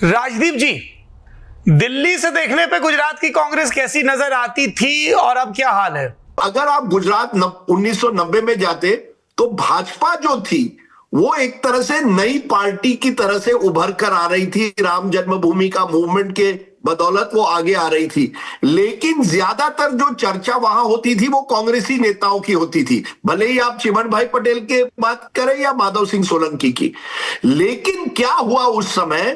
राजदीप जी, दिल्ली से देखने पे गुजरात की कांग्रेस कैसी नजर आती थी और अब क्या हाल है? अगर आप गुजरात 1990 में जाते तो भाजपा जो थी वो एक तरह से नई पार्टी की तरह से उभर कर आ रही थी। राम जन्मभूमि का मूवमेंट के बदौलत वो आगे आ रही थी, लेकिन ज्यादातर जो चर्चा वहां होती थी वो कांग्रेसी नेताओं की होती थी, भले ही आप चिमन भाई पटेल की बात करें या माधव सिंह सोलंकी की। लेकिन क्या हुआ उस समय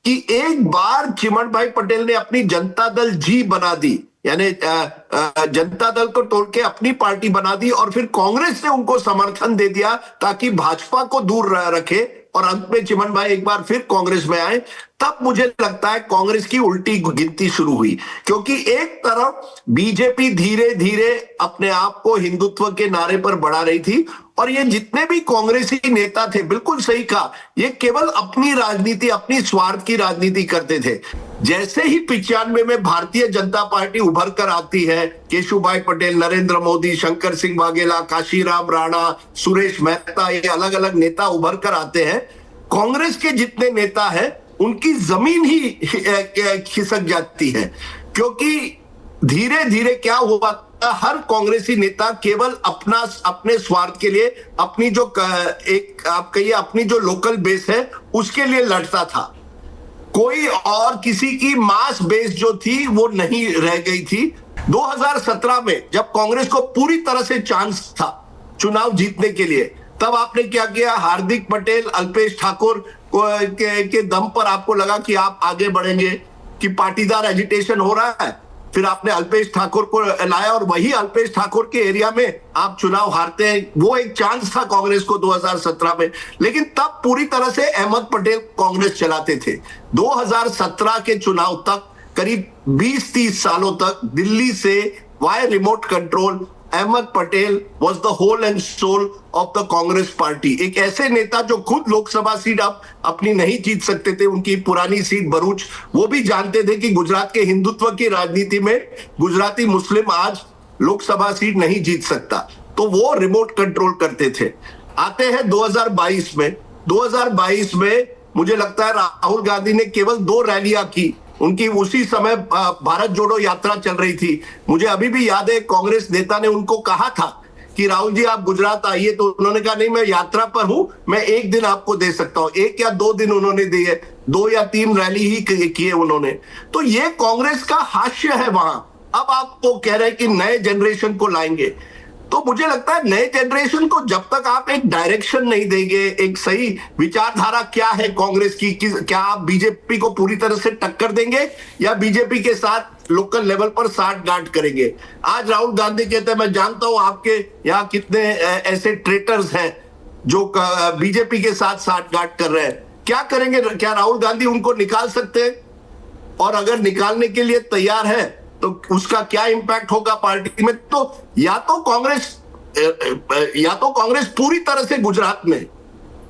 कि एक बार चिमन भाई पटेल ने अपनी जनता दल जी बना दी, यानी जनता दल को तोड़ के अपनी पार्टी बना दी और फिर कांग्रेस ने उनको समर्थन दे दिया ताकि भाजपा को दूर रखे, और अंत में चिमन भाई एक बार फिर कांग्रेस में आए। तब मुझे लगता है कांग्रेस की उल्टी गिनती शुरू हुई, क्योंकि एक तरफ बीजेपी धीरे धीरे अपने आप को हिंदुत्व के नारे पर बढ़ा रही थी, और ये जितने भी कांग्रेसी नेता थे, बिल्कुल सही कहा, ये केवल अपनी राजनीति, अपनी स्वार्थ की राजनीति करते थे। जैसे ही 95 में भारतीय जनता पार्टी उभर कर आती है, केशुभाई पटेल, नरेंद्र मोदी, शंकर सिंह वाघेला, काशीराम राणा, सुरेश मेहता, ये अलग अलग नेता उभर कर आते हैं, कांग्रेस के जितने नेता हैं उनकी जमीन ही खिसक जाती है। क्योंकि धीरे धीरे क्या हुआ, हर कांग्रेसी नेता केवल अपने स्वार्थ के लिए, अपनी जो एक आप कहिए अपनी जो लोकल बेस है उसके लिए लड़ता था। कोई और किसी की मास बेस जो थी वो नहीं रह गई थी। 2017 में जब कांग्रेस को पूरी तरह से चांस था चुनाव जीतने के लिए, तब आपने क्या किया, हार्दिक पटेल, अल्पेश ठाकुर के दम पर आपको लगा कि आप आगे बढ़ेंगे, कि पाटीदार एजिटेशन हो रहा है, फिर आपने अल्पेश ठाकुर को लाया और वही अल्पेश ठाकुर के एरिया में आप चुनाव हारते हैं। वो एक चांस था कांग्रेस को 2017 में, लेकिन तब पूरी तरह से अहमद पटेल कांग्रेस चलाते थे। 2017 के चुनाव तक करीब 20-30 सालों तक दिल्ली से via remote control Ahmed Patel was the whole and soul of the Congress party. एक ऐसे नेता जो खुद लोकसभा सीट अपनी नहीं जीत सकते थे, उनकी पुरानी सीट भरूच, वो भी जानते थे कि गुजरात के हिंदुत्व की राजनीति में गुजराती मुस्लिम आज लोकसभा सीट नहीं जीत सकता, तो वो रिमोट कंट्रोल करते थे। आते हैं 2022 में। 2022 में मुझे लगता है राहुल गांधी ने केवल 2 रैलियां की, उनकी उसी समय भारत जोड़ो यात्रा चल रही थी। मुझे अभी भी याद है कांग्रेस नेता ने उनको कहा था कि राहुल जी आप गुजरात आइए, तो उन्होंने कहा नहीं, मैं यात्रा पर हूं, मैं 1 दिन आपको दे सकता हूं। 1 या 2 दिन उन्होंने दिए, 2 या 3 रैली ही किए उन्होंने। तो ये कांग्रेस का हास्य है वहां। अब आपको कह रहे हैं कि नए जनरेशन को लाएंगे, तो मुझे लगता है नए जनरेशन को जब तक आप एक डायरेक्शन नहीं देंगे, एक सही विचारधारा क्या है कांग्रेस की, क्या आप बीजेपी को पूरी तरह से टक्कर देंगे या बीजेपी के साथ लोकल लेवल पर साठ-गांठ करेंगे। आज राहुल गांधी कहते हैं, मैं जानता हूं आपके यहाँ कितने ऐसे ट्रेटर्स हैं जो बीजेपी के साथ साठ-गांठ कर रहे हैं। क्या करेंगे? क्या राहुल गांधी उनको निकाल सकते हैं? और अगर निकालने के लिए तैयार है तो उसका क्या इंपैक्ट होगा पार्टी में? तो या तो कांग्रेस पूरी तरह से गुजरात में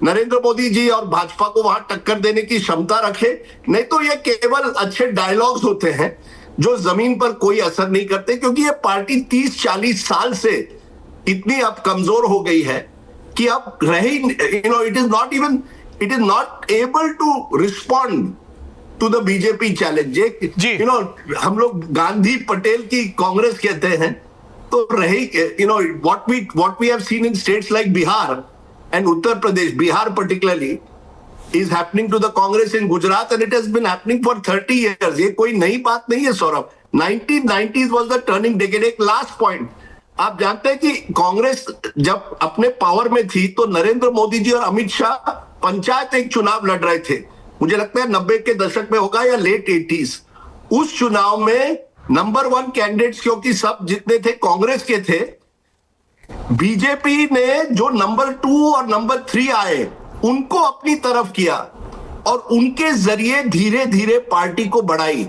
नरेंद्र मोदी जी और भाजपा को वहां टक्कर देने की क्षमता रखे, नहीं तो ये केवल अच्छे डायलॉग्स होते हैं जो जमीन पर कोई असर नहीं करते। क्योंकि ये पार्टी 30-40 साल से इतनी अब कमजोर हो गई है कि अब रही, it is not able to respond to the BJP challenge. हम लोग गांधी पटेल की कांग्रेस कहते हैं, तो रही what we have seen in states like Bihar and Uttar Pradesh, Bihar particularly is happening to the Congress in Gujarat, and it has been happening for 30 years. ये कोई नई बात नहीं है Saurabh. 1990s was the turning decade। एक last point, आप जानते हैं कि कांग्रेस जब अपने पावर में थी तो नरेंद्र मोदी जी और अमित शाह पंचायत एक चुनाव लड़ रहे थे, मुझे लगता है 90 के दशक में होगा या लेट 80s। उस चुनाव में नंबर 1 कैंडिडेट्स, क्योंकि सब जितने थे कांग्रेस के थे, बीजेपी ने जो नंबर 2 और नंबर 3 आए उनको अपनी तरफ किया और उनके जरिए धीरे धीरे पार्टी को बढ़ाई।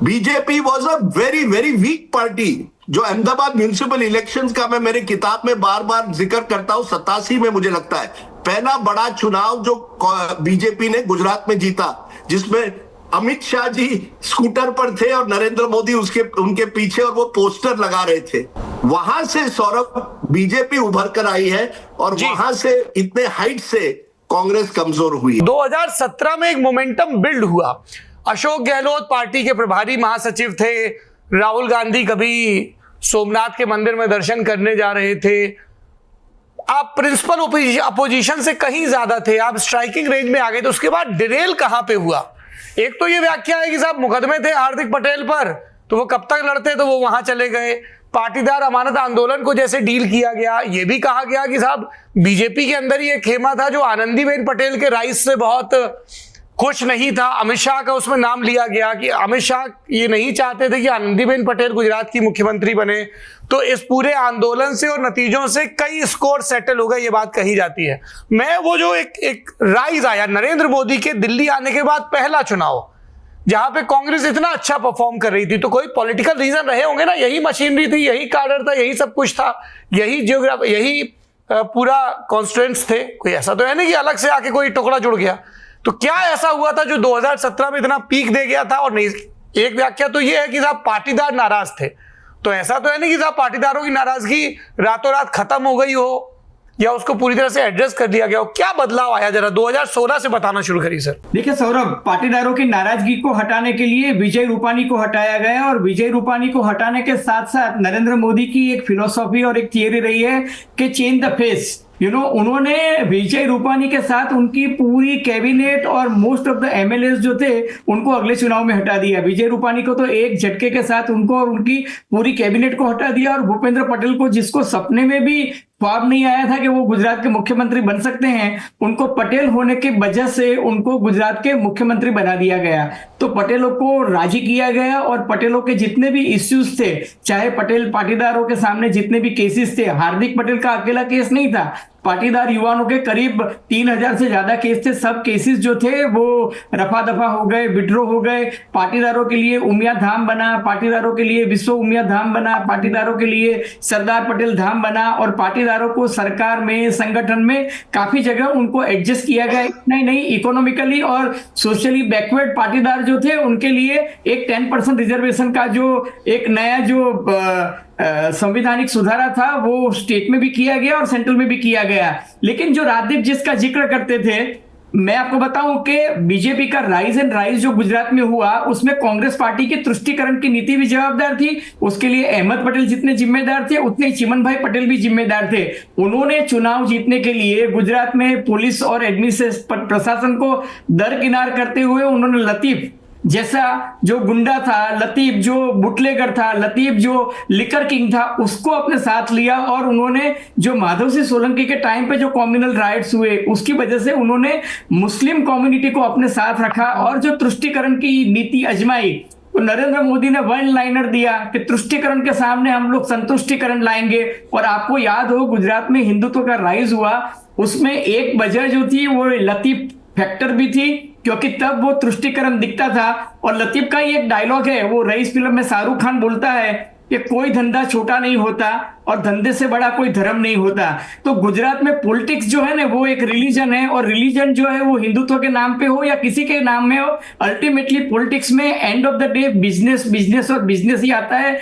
BJP was a very very weak party. जो अहमदाबाद म्युनिसिपल इलेक्शंस का मैं मेरी किताब में बार बार जिक्र करता हूं, 87 में मुझे लगता है पहला बड़ा चुनाव जो बीजेपी ने गुजरात में जीता, जिसमें अमित शाह जी स्कूटर पर थे और नरेंद्र मोदी उनके पीछे, और वो पोस्टर लगा रहे थे। वहां से सौरभ बीजेपी उभर कर आई है और वहां से इतने हाइट से कांग्रेस कमजोर हुई। 2017 में एक मोमेंटम बिल्ड हुआ। अशोक गहलोत पार्टी के प्रभारी महासचिव थे, राहुल गांधी कभी सोमनाथ के मंदिर में दर्शन करने जा रहे थे, आप प्रिंसिपल अपोजिशन से कहीं ज्यादा थे, आप स्ट्राइकिंग रेंज में आ गए। तो उसके बाद डिरेल कहां पे हुआ? एक तो ये व्याख्या है कि साहब मुकदमे थे हार्दिक पटेल पर, तो वो कब तक लड़ते, तो वो वहां चले गए। पाटीदार अमानत आंदोलन को जैसे डील किया गया, ये भी कहा गया कि साहब बीजेपी के अंदर ही एक खेमा था जो आनंदीबेन पटेल के राइज से बहुत खुश नहीं था। अमित शाह का उसमें नाम लिया गया कि अमित शाह ये नहीं चाहते थे कि आनंदीबेन पटेल गुजरात की मुख्यमंत्री बने। तो इस पूरे आंदोलन से और नतीजों से कई स्कोर सेटल हो गए, ये बात कही जाती है। मैं वो जो एक राइज आया नरेंद्र मोदी के दिल्ली आने के बाद पहला चुनाव, जहां पे कांग्रेस इतना अच्छा परफॉर्म कर रही थी, तो कोई पॉलिटिकल रीजन रहे होंगे ना, यही मशीनरी थी, यही कार्डर था, यही सब कुछ था, यही जियोग्राफी, यही पूरा कॉन्स्टिट्यूएंट्स थे। कोई ऐसा तो है नहीं कि अलग से आके कोई टुकड़ा जुड़ गया। तो क्या ऐसा हुआ था जो 2017 में इतना पीक दे गया था? और नहीं, एक व्याख्या तो ये है कि साहब पाटीदार नाराज थे, तो ऐसा तो है नहीं कि साहब पाटीदारों की नाराजगी रातों रात खत्म हो गई हो या उसको पूरी तरह से एड्रेस कर दिया गया हो। क्या बदलाव आया, जरा 2016 से बताना शुरू करिए सर। देखिए सौरभ, पाटीदारों की नाराजगी को हटाने के लिए विजय रूपानी को हटाया गया, और विजय रूपानी को हटाने के साथ साथ नरेंद्र मोदी की एक फिलोसॉफी और एक थियरी रही है कि चेंज द फेस। उन्होंने विजय रूपानी के साथ उनकी पूरी कैबिनेट और मोस्ट ऑफ द एमएलए जो थे उनको अगले चुनाव में हटा दिया। विजय रूपानी को तो एक झटके के साथ उनको और उनकी पूरी कैबिनेट को हटा दिया, और भूपेंद्र पटेल को, जिसको सपने में भी ख्वाब नहीं आया था कि वो गुजरात के मुख्यमंत्री बन सकते हैं, उनको पटेल होने की वजह से उनको गुजरात के मुख्यमंत्री बना दिया गया। तो पटेलों को राजी किया गया, और पटेलों के जितने भी इश्यूज थे, चाहे पटेल पाटीदारों के सामने जितने भी केसेस थे, हार्दिक पटेल का अकेला केस नहीं था, पाटीदार युवाओं के करीब 3000 से ज्यादा केस थे। सब केसेस जो थे वो रफा दफा हो गए, विड्रॉ हो गए। पाटीदारों के लिए उमिया धाम बना, पाटीदारों के लिए विश्व उमिया धाम बना, पाटीदारों के लिए सरदार पटेल धाम बना, और पाटीदारों को सरकार में, संगठन में काफी जगह उनको एडजस्ट किया गया। नहीं, इकोनॉमिकली और सोशली बैकवर्ड पाटीदार जो थे उनके लिए एक 10% रिजर्वेशन का जो एक नया जो संवैधानिक सुधारा था वो स्टेट में भी किया गया और सेंट्रल में भी किया गया। लेकिन जो राजदीप जिसका जिक्र करते थे, मैं आपको बताऊं कि बीजेपी का राइज एंड राइज जो गुजरात में हुआ, उसमें कांग्रेस पार्टी की तुष्टिकरण की नीति भी जवाबदार थी। उसके लिए अहमद पटेल जितने जिम्मेदार थे, उतने ही चिमन भाई पटेल भी जिम्मेदार थे। उन्होंने चुनाव जीतने के लिए गुजरात में पुलिस और एडमिनिस्ट्रेशन प्रशासन को दरकिनार करते हुए उन्होंने लतीफ जैसा जो गुंडा था, लतीफ जो बुटलेगर था, लतीफ जो लिकर किंग था, उसको अपने साथ लिया, और उन्होंने जो माधव सिंह सोलंकी के टाइम पे जो कम्युनल राइट्स हुए उसकी वजह से उन्होंने मुस्लिम कम्युनिटी को अपने साथ रखा, और जो तुष्टिकरण की नीति अजमाई। तो नरेंद्र मोदी ने वन लाइनर दिया कि तुष्टिकरण के सामने हम लोग संतुष्टिकरण लाएंगे। और आपको याद हो, गुजरात में हिंदुत्व का राइज हुआ, उसमें एक वजह जो थी वो लतीफ फैक्टर भी थी, क्योंकि तब वो तुष्टिकरण दिखता था। और लतीफ का ही एक डायलॉग है, वो रईस फिल्म में शाहरुख खान बोलता है कि कोई धंधा छोटा नहीं होता और धंधे से बड़ा कोई धर्म नहीं होता। तो गुजरात में पॉलिटिक्स जो है ना, वो एक रिलीजन है, और रिलीजन जो है वो हिंदुत्व के नाम पे हो या किसी के नाम में हो, अल्टीमेटली पॉलिटिक्स में end of the day business और बिजनेस ही आता है।